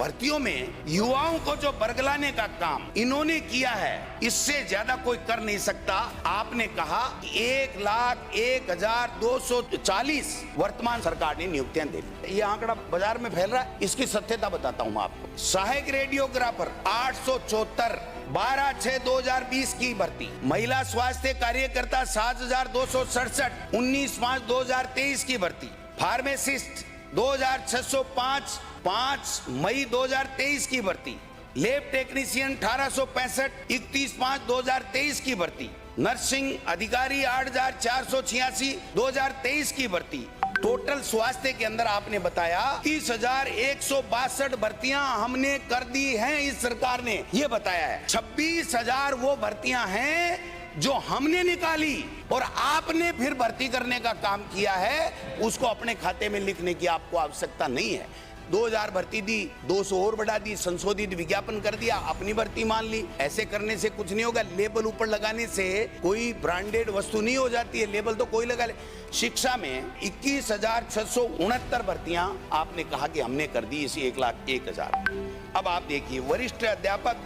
भर्तियों में युवाओं को जो बरगलाने का काम इन्होंने किया है, इससे ज्यादा कोई कर नहीं सकता। आपने कहा 1,01,240 वर्तमान सरकार ने नियुक्तियां दे दी। ये आंकड़ा बाजार में फैल रहा है, इसकी सत्यता बताता हूं आपको। सहायक रेडियोग्राफर 874, 12/6/2020 की भर्ती। महिला स्वास्थ्य कार्यकर्ता 7,267, 19/5/2023 की भर्ती। फार्मासिस्ट 2,605, 5 मई 2023 की भर्ती। लैब टेक्नीशियन 1865, 31/5/2023 की भर्ती। नर्सिंग अधिकारी 8,486, 2023 की भर्ती। टोटल स्वास्थ्य के अंदर आपने बताया 30,162 भर्तियां हमने कर दी हैं, इस सरकार ने ये बताया है। 26,000 वो भर्तियां हैं जो हमने निकाली और आपने फिर भर्ती करने का काम किया है, उसको अपने खाते में लिखने की आपको आवश्यकता नहीं है। 2,000 भर्ती दी, 200 और बढ़ा दी, संशोधित विज्ञापन कर दिया, अपनी भर्ती मान ली। ऐसे करने से कुछ नहीं होगा। लेबल ऊपर लगाने से कोई ब्रांडेड वस्तु नहीं हो जाती है, लेबल तो कोई लगा ले। शिक्षा में 21,669 भर्तियां आपने कहा कि हमने कर दी, इसी 1,01,000। अब आप देखिए, वरिष्ठ अध्यापक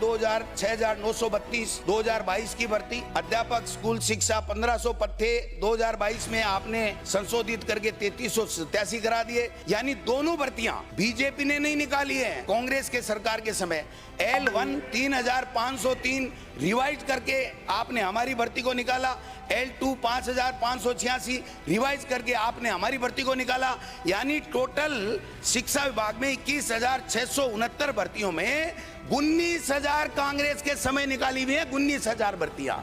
6,932, 2022 की भर्ती। अध्यापक स्कूल शिक्षा 1,500 पत्ते 2022 में आपने संशोधित करके 3,387 करा दिए। यानी दोनों भर्तियां बीजेपी ने नहीं निकाली है, कांग्रेस के सरकार के समय। L1 3,503 रिवाइज करके आपने हमारी भर्ती को निकाला। L2 5,586 रिवाइज करके आपने हमारी भर्ती को निकाला। यानी टोटल शिक्षा विभाग में 21,669 भर्तियों में 19,000 कांग्रेस के समय निकाली हुई है। 19,000 भर्तियां,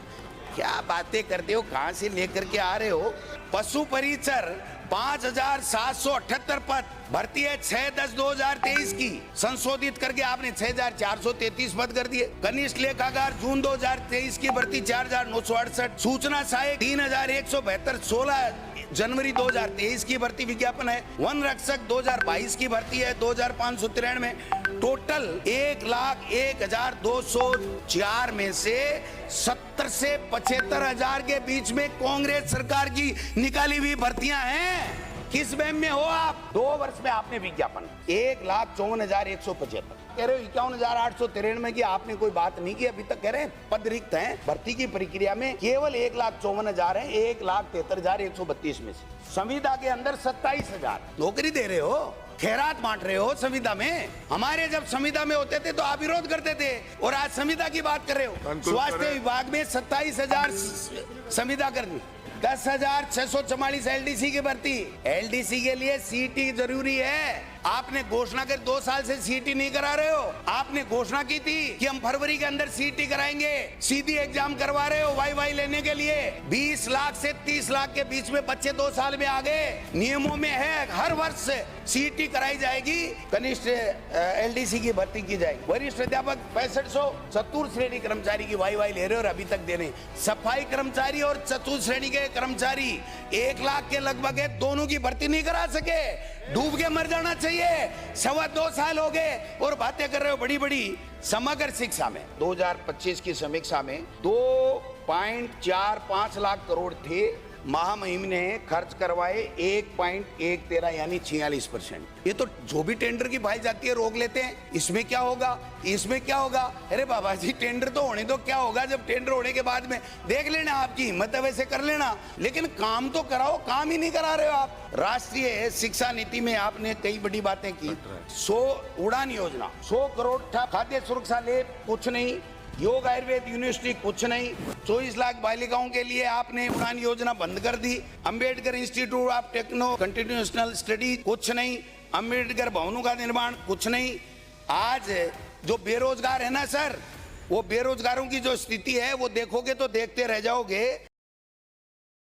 क्या बातें करते हो, कहां से लेकर के आ रहे हो। पशु परिचर 5,778 पद, भर्ती है 6/10/2023 की, संशोधित करके आपने 6,433 पद कर दिए। कनिष्ठ लेखाकार जून 2023 की भर्ती 4,968। सूचना सहायक 3,172, 16 जनवरी 2023 की भर्ती विज्ञापन है। वन रक्षक 2022 की भर्ती है 2,593 में। टोटल 1,01,204 में से 70 से 75,000 के बीच में कांग्रेस सरकार की निकाली हुई भर्तियां हैं। किस बैम में हो आप? 2 वर्ष में आपने विज्ञापन 1,54,175 कह रहे हो। 51,893 में कि आपने कोई बात नहीं की, अभी तक कह रहे हैं पद रिक्त हैं। भर्ती की प्रक्रिया में केवल 1,54,000 है 1,73,132 में से। संविदा के अंदर 27,000 नौकरी दे रहे हो, खैरात बांट रहे हो संविदा में। हमारे जब संविदा में होते थे तो आप विरोध करते थे, और आज संविदा की बात कर रहे हो। स्वास्थ्य विभाग में 27,000 संविदा करनी, 10,644 LDC की भर्ती। LDC के लिए CT जरूरी है। आपने घोषणा कर 2 साल से CT नहीं करा रहे हो। आपने घोषणा की थी कि हम फरवरी के अंदर CT कराएंगे, सीधी एग्जाम करवा रहे हो YY लेने के लिए। 20 लाख से 30 लाख के बीच में बच्चे 2 साल में आ गए। नियमों में है हर वर्ष CT कराई जाएगी, कनिष्ठ LDC की भर्ती की जाएगी। वरिष्ठ अध्यापक 6500, चतुर्थ श्रेणी कर्मचारी की YY ले रहे हो और अभी तक दे रहे। सफाई कर्मचारी और चतुर्थ श्रेणी के कर्मचारी 1 लाख के लगभग है, दोनों की भर्ती नहीं करा सके। डूब के मर जाना चाहिए। 2.25 साल हो गए और बातें कर रहे हो बड़ी बड़ी। समग्र शिक्षा में 2025 की समीक्षा में 2.45 लाख करोड़ थे, महामहिम ने खर्च करवाए 1.113 यानी 46%। ये तो जो भी टेंडर की फाइल जाती है रोक लेते हैं। इसमें क्या होगा, इसमें क्या होगा। अरे बाबा जी, टेंडर तो होने दो, क्या होगा जब टेंडर होने के बाद में देख लेना, आपकी हिम्मत है वैसे कर लेना, लेकिन काम तो कराओ। काम ही नहीं करा रहे हो आप। राष्ट्रीय शिक्षा नीति में आपने कई बड़ी बातें की। 100 उड़ान योजना, 100 करोड़ था। खाद्य सुरक्षा लैब कुछ नहीं, योग आयुर्वेद यूनिवर्सिटी कुछ नहीं। 24 लाख बालिकाओं के लिए आपने उड़ान योजना बंद कर दी। Ambedkar institute of techno continuational study कुछ नहीं। अंबेडकर भवनों का निर्माण कुछ नहीं। आज जो बेरोजगार है ना सर, वो बेरोजगारों की जो स्थिति है वो देखोगे तो देखते रह जाओगे।